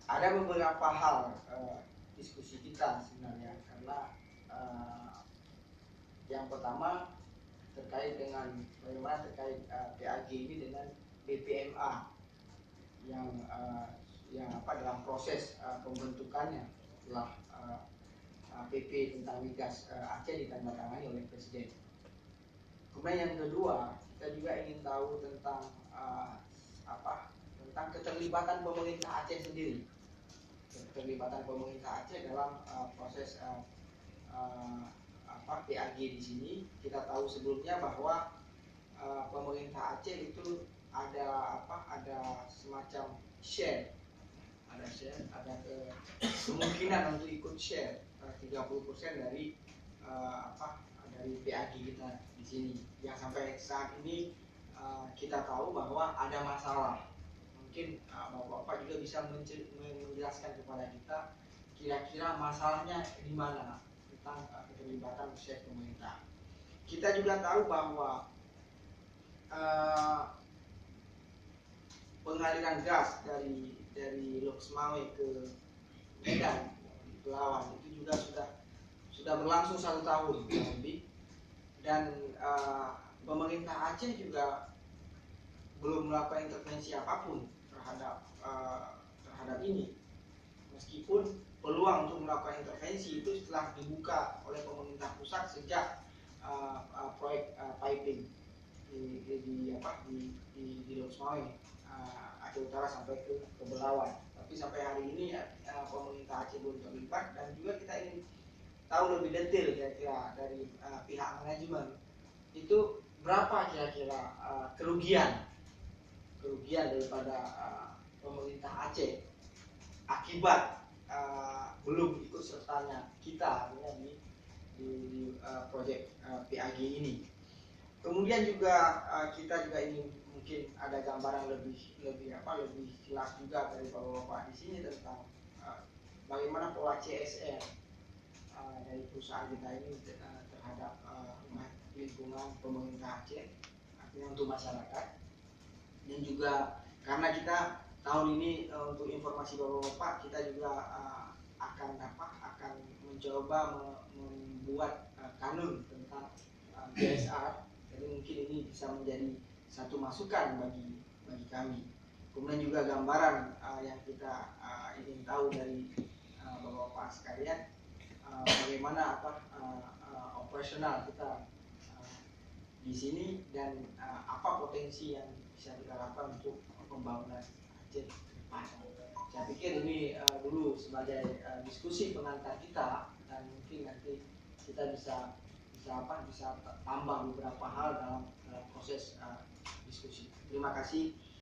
ada beberapa hal diskusi kita sebenarnya, karena yang pertama terkait dengan bagaimana terkait PAG ini dengan BPMA yang dalam proses pembentukannya setelah PP tentang migas Aceh ditandatangani oleh Presiden. Kemudian yang kedua, kita juga ingin tahu tentang tentang keterlibatan pemerintah Aceh sendiri, keterlibatan pemerintah Aceh dalam proses PAG di sini. Kita tahu sebelumnya bahwa pemerintah Aceh itu ada semacam share, ada kemungkinan untuk ikut share 30% dari dari PAG kita di sini, yang sampai saat ini kita tahu bahwa ada masalah. Mungkin Bapak-bapak juga bisa menjelaskan kepada kita kira-kira masalahnya di mana tentang keterlibatan share pemerintah. Kita juga tahu bahwa pengaliran gas dari Lok Semawe ke Medan, Belawan, itu juga sudah berlangsung 1 tahun lebih, dan pemerintah Aceh juga belum melakukan intervensi apapun terhadap ini, meskipun peluang untuk melakukan intervensi itu setelah dibuka oleh pemerintah pusat sejak proyek piping di Lok Semawe Aceh Utara sampai ke Belawan. Tapi sampai hari ini pemerintah Aceh belum terlibat, dan juga kita ingin tahu lebih detail kira-kira dari pihak manajemen itu berapa kira-kira kerugian daripada pemerintah Aceh akibat belum ikut sertanya kita di proyek PAG ini. Kemudian juga kita juga ingin mungkin ada gambaran lebih jelas juga dari Bapak-bapak di sini tentang bagaimana pola CSR dari perusahaan kita ini terhadap lingkungan pemerintah Aceh, artinya untuk masyarakat. Dan juga karena kita tahun ini untuk informasi Bapak-bapak, kita juga akan mencoba membuat kanun tentang CSR. Jadi mungkin ini bisa menjadi satu masukan bagi kami. Kemudian juga gambaran yang kita ingin tahu dari Bapak-bapak sekalian, bagaimana operasional kita di sini, dan apa potensi yang bisa kita lakukan untuk pembangunan Aceh ke depan. Saya pikir ini dulu sebagai diskusi pengantar kita, dan mungkin nanti kita bisa tambah beberapa hal dalam proses diskusi. Terima kasih.